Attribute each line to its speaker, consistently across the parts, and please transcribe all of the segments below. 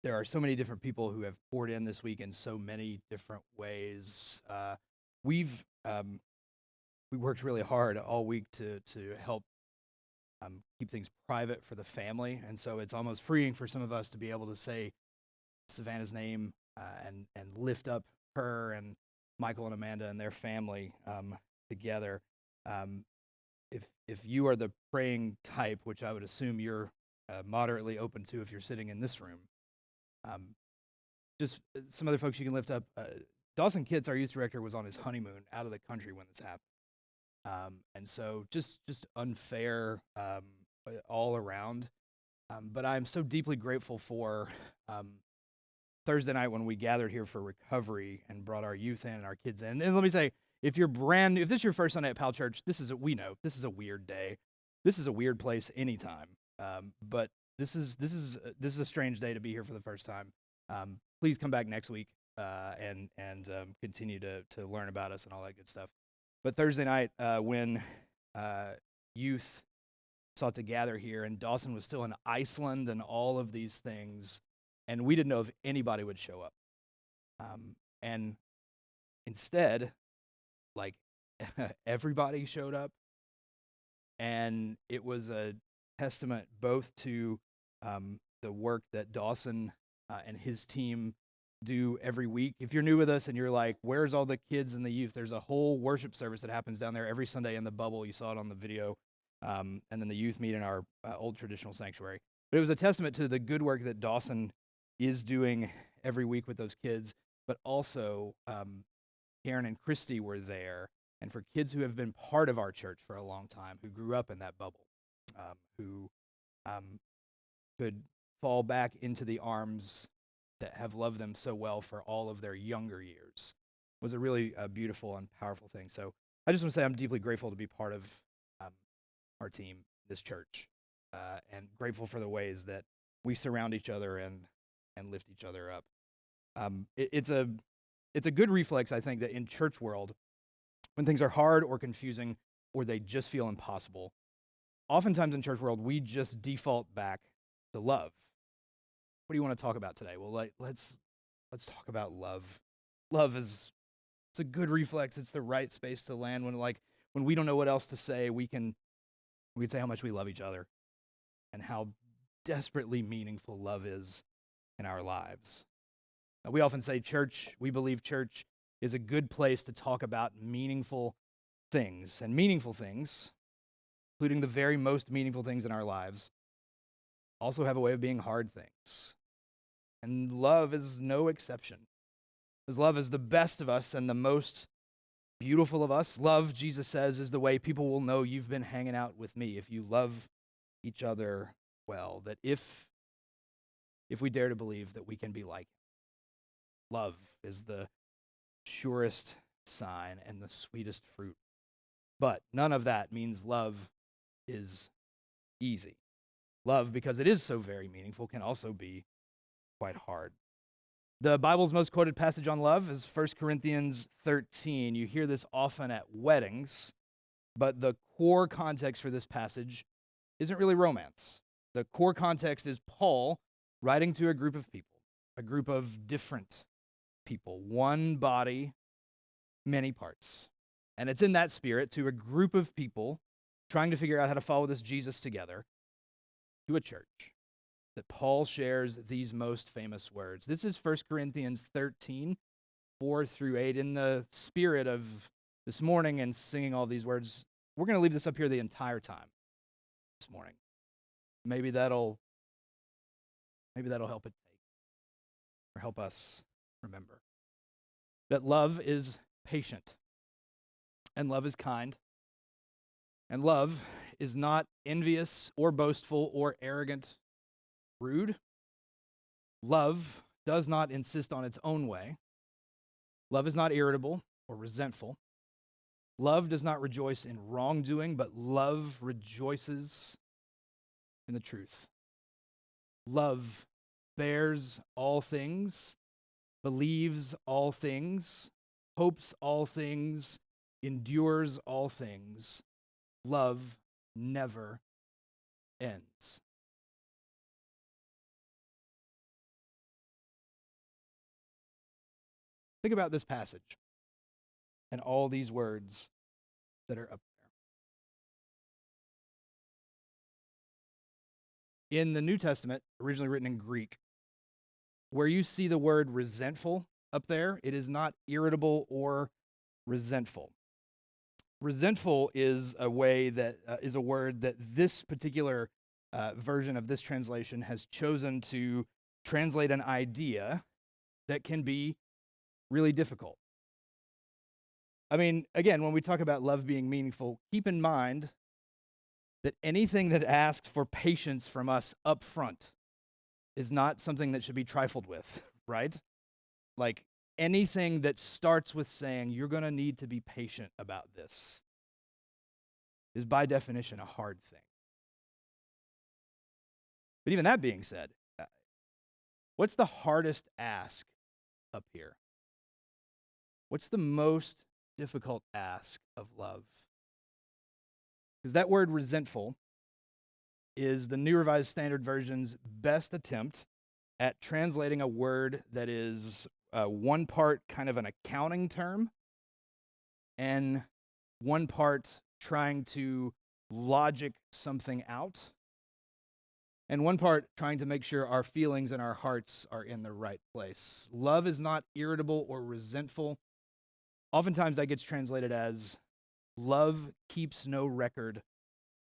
Speaker 1: there are so many different people who have poured in this week in so many different ways. We've we worked really hard all week to help keep things private for the family, and so it's almost freeing for some of us to be able to say Savannah's name and lift up her and Michael and Amanda and their family together. Um, if you are the praying type, which I would assume you're moderately open to if you're sitting in this room, um, just some other folks you can lift up. Dawson Kitts, our youth director, was on his honeymoon out of the country when this happened. And so just unfair all around. But I'm so deeply grateful for Thursday night when we gathered here for recovery and brought our youth in and our kids in. And let me say, if you're brand new, if this is your first Sunday at Pal Church, we know this is a weird day. This is a weird place anytime. But this is a strange day to be here for the first time. Please come back next week and continue to learn about us and all that good stuff. But Thursday night, when youth sought to gather here, and Dawson was still in Iceland and all of these things, and we didn't know if anybody would show up. And instead, like, everybody showed up, and it was a testament both to the work that Dawson and his team do every week. If you're new with us and you're like, where's all the kids and the youth? There's a whole worship service that happens down there every Sunday in the bubble. You saw it on the video. And then the youth meet in our old traditional sanctuary. But it was a testament to the good work that Dawson is doing every week with those kids. But also, Karen and Christy were there. And for kids who have been part of our church for a long time, who grew up in that bubble, who could fall back into the arms that have loved them so well for all of their younger years, was a really beautiful and powerful thing. So I just want to say I'm deeply grateful to be part of our team, this church, and grateful for the ways that we surround each other and lift each other up. It's a good reflex, I think, that in church world, when things are hard or confusing or they just feel impossible, oftentimes in church world we just default back to love. What do you want to talk about today? Well, let's talk about love. Love it's a good reflex. It's the right space to land when we don't know what else to say. We can say how much we love each other and how desperately meaningful love is in our lives. We often say we believe church is a good place to talk about meaningful things, and meaningful things, including the very most meaningful things in our lives, also have a way of being hard things. And love is no exception. Because love is the best of us and the most beautiful of us. Love, Jesus says, is the way people will know you've been hanging out with me, if you love each other well. That if we dare to believe that we can be like him. Love is the surest sign and the sweetest fruit. But none of that means love is easy. Love, because it is so very meaningful, can also be quite hard. The Bible's most quoted passage on love is 1 Corinthians 13. You hear this often at weddings, but the core context for this passage isn't really romance. The core context is Paul writing to a group of people, a group of different people, one body, many parts. And it's in that spirit, to a group of people trying to figure out how to follow this Jesus together, to a church, that Paul shares these most famous words. This is 1 Corinthians 13, 4-8. In the spirit of this morning and singing all these words, we're going to leave this up here the entire time this morning. Maybe that'll help it take, or help us remember that love is patient, and love is kind, and love is not envious or boastful or arrogant, rude. Love does not insist on its own way. Love is not irritable or resentful. Love does not rejoice in wrongdoing, but love rejoices in the truth. Love bears all things, believes all things, hopes all things, endures all things. Love never ends. Think about this passage and all these words that are up there. In the New Testament, originally written in Greek, where you see the word resentful up there, it is not irritable or resentful. Resentful is a way that is a word that this particular version of this translation has chosen to translate an idea that can be really difficult. I mean, again, when we talk about love being meaningful, keep in mind that anything that asks for patience from us up front is not something that should be trifled with, right? Like anything that starts with saying you're going to need to be patient about this is by definition a hard thing. But even that being said, what's the hardest ask up here? What's the most difficult ask of love? Because that word resentful is the New Revised Standard Version's best attempt at translating a word that is one part kind of an accounting term and one part trying to logic something out, and one part trying to make sure our feelings and our hearts are in the right place. Love is not irritable or resentful. Oftentimes that gets translated as love keeps no record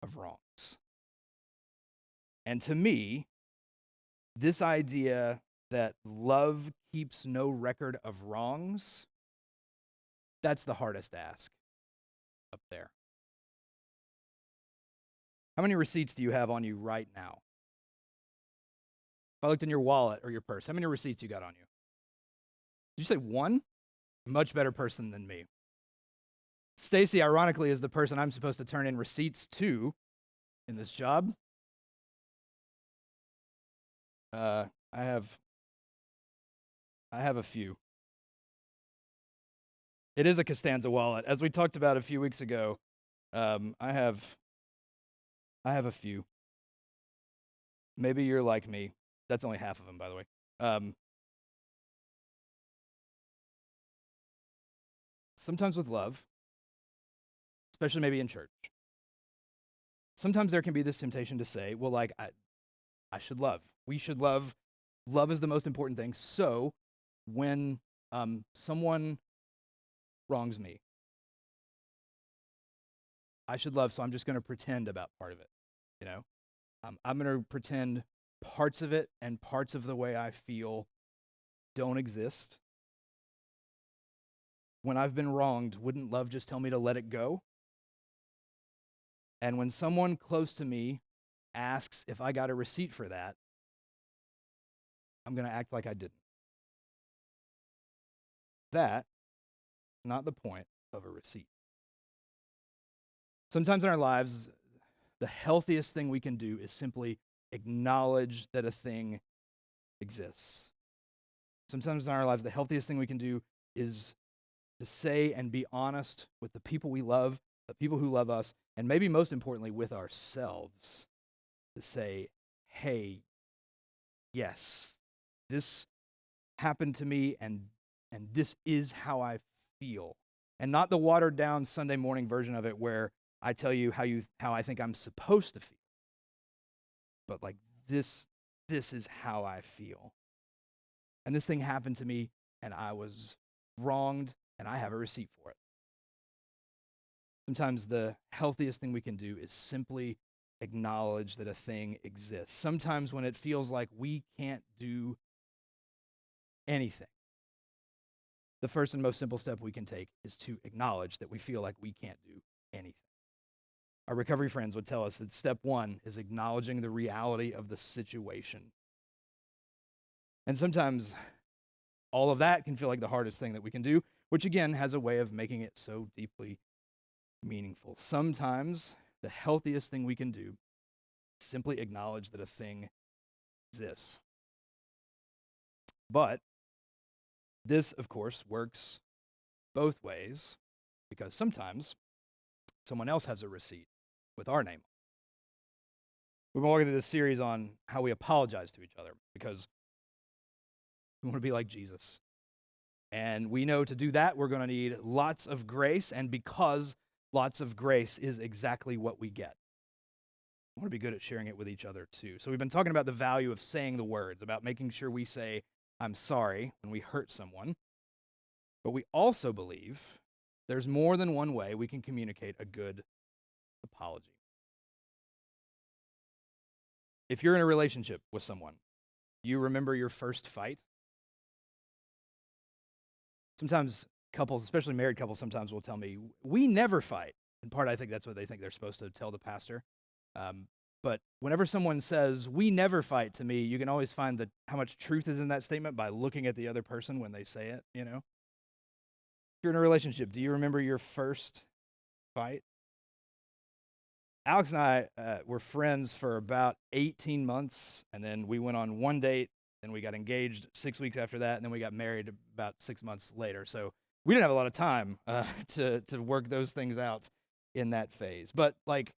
Speaker 1: of wrongs. And to me, this idea that love keeps no record of wrongs, that's the hardest ask up there. How many receipts do you have on you right now? If I looked in your wallet or your purse, how many receipts you got on you? Did you say one? Much better person than me. Stacy, ironically, is the person I'm supposed to turn in receipts to in this job. I have a few. It is a Costanza wallet. As we talked about a few weeks ago, I have a few. Maybe you're like me. That's only half of them, by the way. Sometimes with love, especially maybe in church, sometimes there can be this temptation to say, well, like, I should love. We should love. Love is the most important thing. So when someone wrongs me, I should love, so I'm just going to pretend about part of it, you know? I'm going to pretend parts of it and parts of the way I feel don't exist. When I've been wronged, wouldn't love just tell me to let it go? And when someone close to me asks if I got a receipt for that, I'm going to act like I didn't. That's not the point of a receipt. Sometimes in our lives, the healthiest thing we can do is simply acknowledge that a thing exists. Sometimes in our lives, the healthiest thing we can do is to say and be honest with the people we love, the people who love us, and maybe most importantly, with ourselves, to say, hey, yes, this happened to me, and this is how I feel. And not the watered down Sunday morning version of it where I tell you how I think I'm supposed to feel. But like this is how I feel. And this thing happened to me, and I was wronged, and I have a receipt for it. Sometimes the healthiest thing we can do is simply acknowledge that a thing exists. Sometimes when it feels like we can't do anything, the first and most simple step we can take is to acknowledge that we feel like we can't do anything. Our recovery friends would tell us that step one is acknowledging the reality of the situation. And sometimes all of that can feel like the hardest thing that we can do, which again has a way of making it so deeply meaningful. Sometimes the healthiest thing we can do is simply acknowledge that a thing exists. But this, of course, works both ways, because sometimes someone else has a receipt with our name. We've been walking through this series on how we apologize to each other because we want to be like Jesus. And we know to do that, we're going to need lots of grace. And because lots of grace is exactly what we get, we want to be good at sharing it with each other too. So we've been talking about the value of saying the words, about making sure we say, I'm sorry, when we hurt someone. But we also believe there's more than one way we can communicate a good apology. If you're in a relationship with someone, you remember your first fight? Sometimes couples, especially married couples, sometimes will tell me, we never fight. In part, I think that's what they think they're supposed to tell the pastor. But whenever someone says, we never fight to me, you can always find how much truth is in that statement by looking at the other person when they say it, you know? If you're in a relationship, do you remember your first fight? Alex and I were friends for about 18 months, and then we went on one date, then we got engaged 6 weeks after that, and then we got married about 6 months later. So we didn't have a lot of time to work those things out in that phase. But like,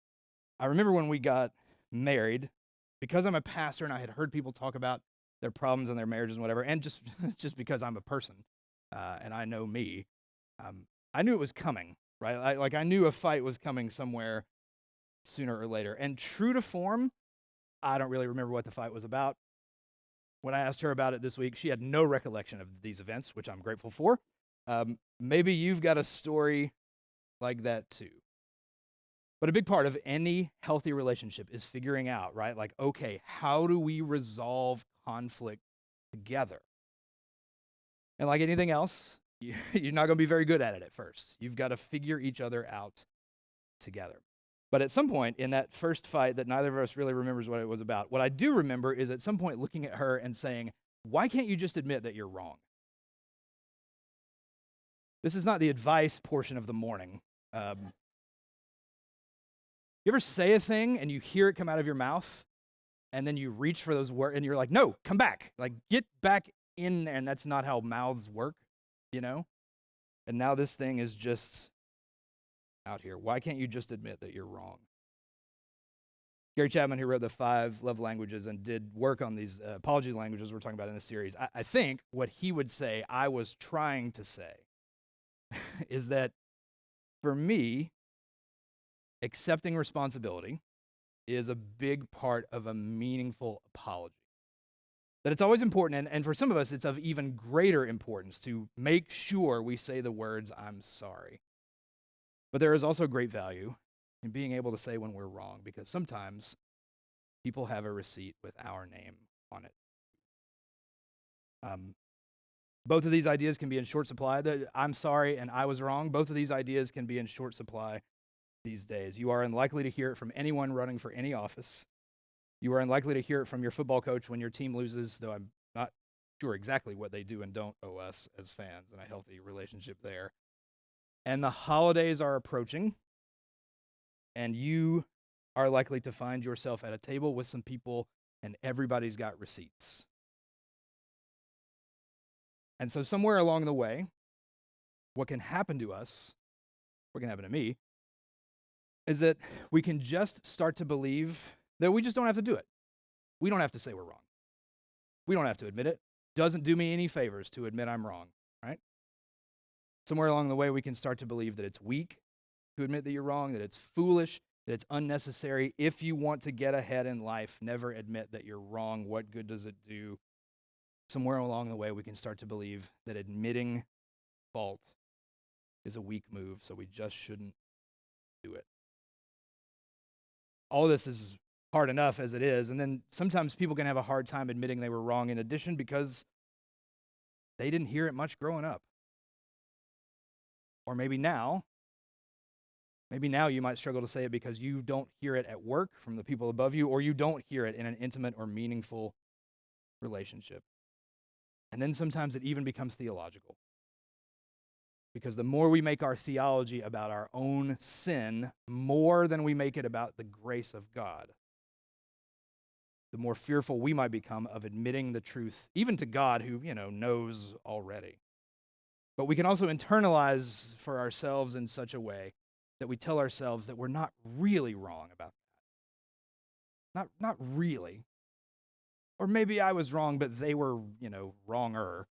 Speaker 1: I remember when we got married, because I'm a pastor and I had heard people talk about their problems in their marriages and whatever, and just because I'm a person and I know me, I knew it was coming, right? I knew a fight was coming somewhere sooner or later. And true to form, I don't really remember what the fight was about. When I asked her about it this week, she had no recollection of these events, which I'm grateful for. Maybe you've got a story like that too. But a big part of any healthy relationship is figuring out, right? Like, okay, how do we resolve conflict together? And like anything else, you're not going to be very good at it at first. You've got to figure each other out together. But at some point in that first fight that neither of us really remembers what it was about, what I do remember is at some point looking at her and saying, why can't you just admit that you're wrong? This is not the advice portion of the morning. You ever say a thing and you hear it come out of your mouth and then you reach for those words and you're like, no, come back. Like, get back in there. And that's not how mouths work, you know? And now this thing is just out here. Why can't you just admit that you're wrong? Gary Chapman, who wrote the 5 love languages and did work on these apology languages we're talking about in this series, I think what he would say I was trying to say is that for me, accepting responsibility is a big part of a meaningful apology. That it's always important, and for some of us, it's of even greater importance to make sure we say the words, I'm sorry. But there is also great value in being able to say when we're wrong, because sometimes people have a receipt with our name on it. Both of these ideas can be in short supply. I'm sorry and I was wrong. Both of these ideas can be in short supply these days. You are unlikely to hear it from anyone running for any office. You are unlikely to hear it from your football coach when your team loses, though I'm not sure exactly what they do and don't owe us as fans in a healthy relationship there. And the holidays are approaching, and you are likely to find yourself at a table with some people, and everybody's got receipts. And so somewhere along the way, what can happen to us, what can happen to me, is that we can just start to believe that we just don't have to do it. We don't have to say we're wrong. We don't have to admit it. Doesn't do me any favors to admit I'm wrong, right? Somewhere along the way, we can start to believe that it's weak to admit that you're wrong, that it's foolish, that it's unnecessary. If you want to get ahead in life, never admit that you're wrong. What good does it do? Somewhere along the way, we can start to believe that admitting fault is a weak move, so we just shouldn't do it. All of this is hard enough as it is, and then sometimes people can have a hard time admitting they were wrong in addition because they didn't hear it much growing up. Or maybe now you might struggle to say it because you don't hear it at work from the people above you, or you don't hear it in an intimate or meaningful relationship. And then sometimes it even becomes theological. Because the more we make our theology about our own sin, more than we make it about the grace of God, the more fearful we might become of admitting the truth, even to God who, knows already. But we can also internalize for ourselves in such a way that we tell ourselves that we're not really wrong about that. Not really. Or maybe I was wrong, but they were, wronger.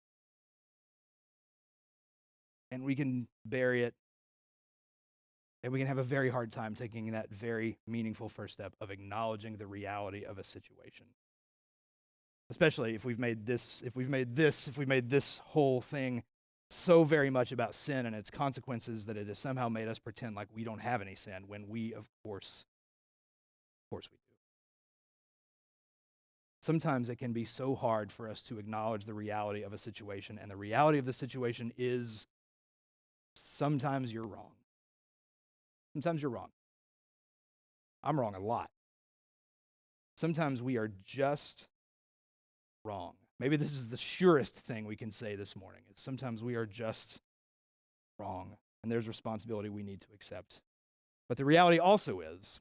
Speaker 1: and we can bury it, and we can have a very hard time taking that very meaningful first step of acknowledging the reality of a situation. Especially if we've made this whole thing so very much about sin and its consequences that it has somehow made us pretend like we don't have any sin when we, of course we do. Sometimes it can be so hard for us to acknowledge the reality of a situation, and the reality of the situation is sometimes you're wrong. Sometimes you're wrong. I'm wrong a lot. Sometimes we are just wrong. Maybe this is the surest thing we can say this morning. Is sometimes we are just wrong, and there's responsibility we need to accept. But the reality also is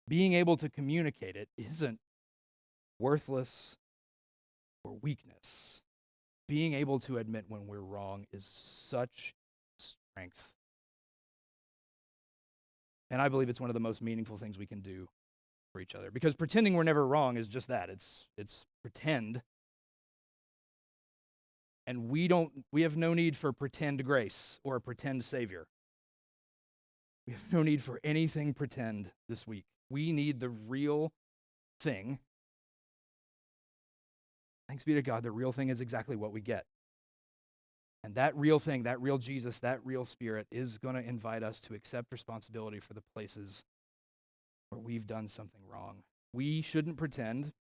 Speaker 1: being able to communicate it isn't worthless or weakness. Being able to admit when we're wrong is such strength. And I believe it's one of the most meaningful things we can do for each other. Because pretending we're never wrong is just that. It's pretend. And we have no need for pretend grace or a pretend savior. We have no need for anything pretend this week. We need the real thing. Thanks be to God, the real thing is exactly what we get. And that real thing, that real Jesus, that real Spirit is going to invite us to accept responsibility for the places where we've done something wrong. We shouldn't pretend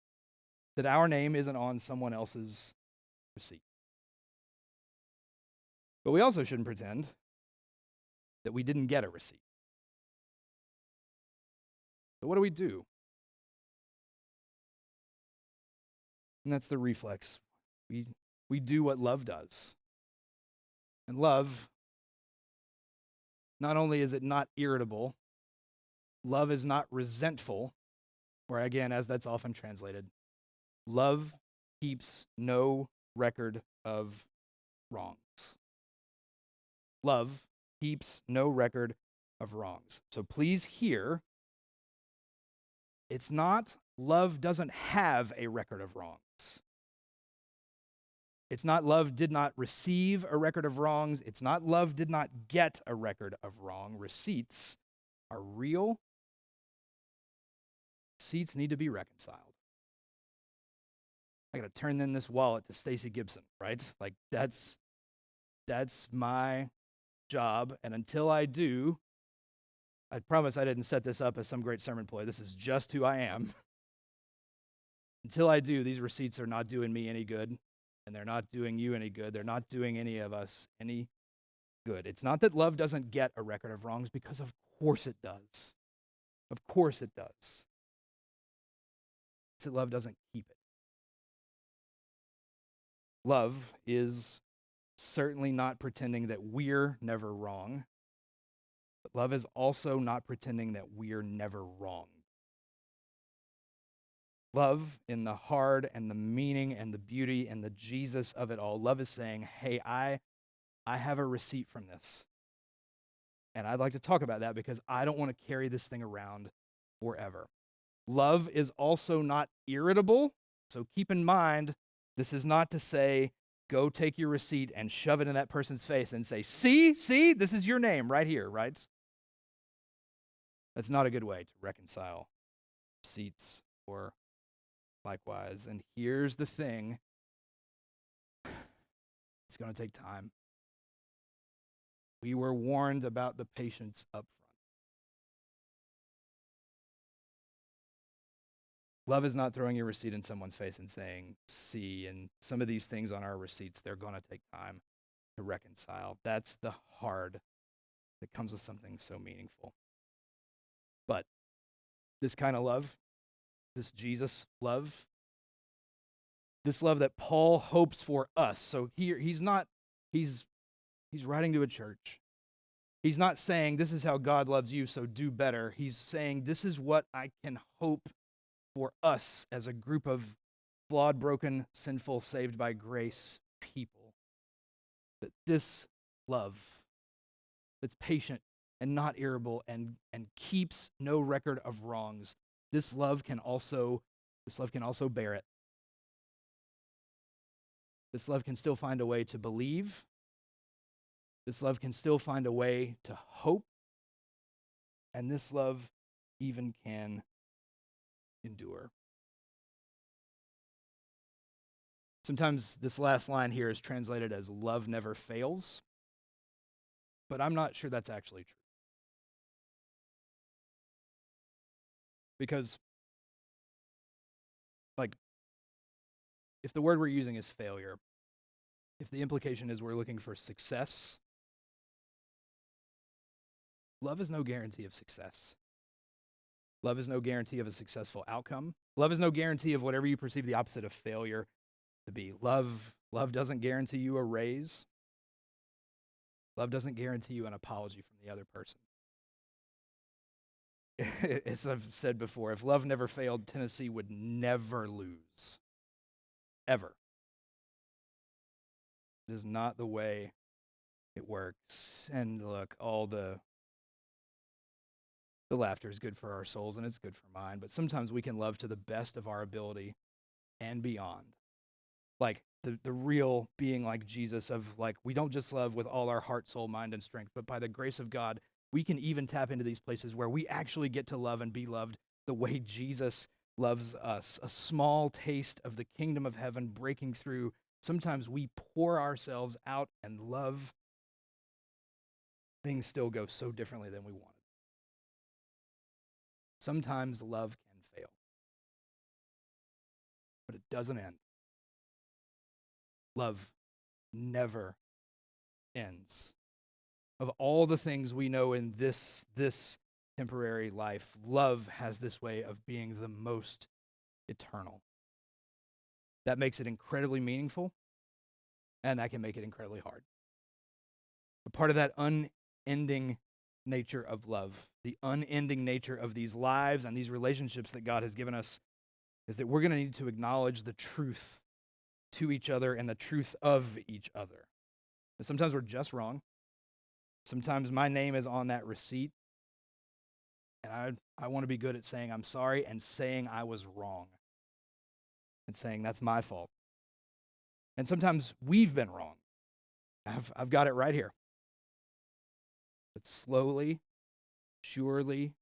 Speaker 1: that our name isn't on someone else's receipt. But we also shouldn't pretend that we didn't get a receipt. So what do we do? And that's the reflex. We do what love does. And love, not only is it not irritable, love is not resentful, or again, as that's often translated, love keeps no record of wrongs. Love keeps no record of wrongs. So please hear, it's not love doesn't have a record of wrongs. It's not love did not receive a record of wrongs. It's not love did not get a record of wrong. Receipts are real. Receipts need to be reconciled. I got to turn in this wallet to Stacy Gibson, right? Like that's my job. And until I do, I promise I didn't set this up as some great sermon ploy. This is just who I am. Until I do, these receipts are not doing me any good, and they're not doing you any good. They're not doing any of us any good. It's not that love doesn't get a record of wrongs, because of course it does. Of course it does. It's that love doesn't keep it. Love is certainly not pretending that we're never wrong, but love is also not pretending that we're never wrong. Love, in the hard and the meaning and the beauty and the Jesus of it all, love is saying, hey, I have a receipt from this. And I'd like to talk about that because I don't want to carry this thing around forever. Love is also not irritable. So keep in mind, this is not to say, go take your receipt and shove it in that person's face and say, see, this is your name right here, right? That's not a good way to reconcile receipts or likewise. And here's the thing. It's going to take time. We were warned about the patience up front. Love is not throwing your receipt in someone's face and saying, see, and some of these things on our receipts, they're going to take time to reconcile. That's the hard that comes with something so meaningful. But this kind of love, this Jesus love, this love that Paul hopes for us. So here, he's writing to a church. He's not saying this is how God loves you, so do better. He's saying this is what I can hope for us as a group of flawed, broken, sinful, saved by grace people. That this love that's patient and not irritable and keeps no record of wrongs, this love can also bear it. This love can still find a way to believe This love can still find a way to hope, and this love even can endure. Sometimes this last line here is translated as love never fails, but I'm not sure that's actually true. Because, if the word we're using is failure, if the implication is we're looking for success, love is no guarantee of success. Love is no guarantee of a successful outcome. Love is no guarantee of whatever you perceive the opposite of failure to be. Love doesn't guarantee you a raise. Love doesn't guarantee you an apology from the other person. As I've said before, if love never failed, Tennessee would never lose. Ever. It is not the way it works. And look, all the laughter is good for our souls and it's good for mine, but sometimes we can love to the best of our ability and beyond. Like the real being like Jesus of like, we don't just love with all our heart, soul, mind, and strength, but by the grace of God, we can even tap into these places where we actually get to love and be loved the way Jesus loves us. A small taste of the kingdom of heaven breaking through. Sometimes we pour ourselves out and love. Things still go so differently than we wanted. Sometimes love can fail, but it doesn't end. Love never ends. Of all the things we know in this temporary life, love has this way of being the most eternal. That makes it incredibly meaningful, and that can make it incredibly hard. But part of that unending nature of love, the unending nature of these lives and these relationships that God has given us, is that we're going to need to acknowledge the truth to each other and the truth of each other. And sometimes we're just wrong. Sometimes my name is on that receipt, and I want to be good at saying I'm sorry and saying I was wrong and saying that's my fault. And sometimes we've been wrong. I've got it right here. But slowly, surely,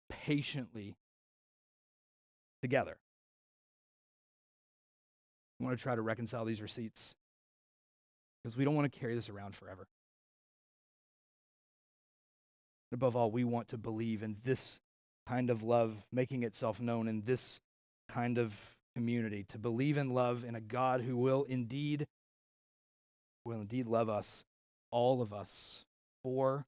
Speaker 1: patiently, together, we want to try to reconcile these receipts because we don't want to carry this around forever. Above all, we want to believe in this kind of love making itself known in this kind of community, to believe in love in a God who will indeed love us, all of us, forever.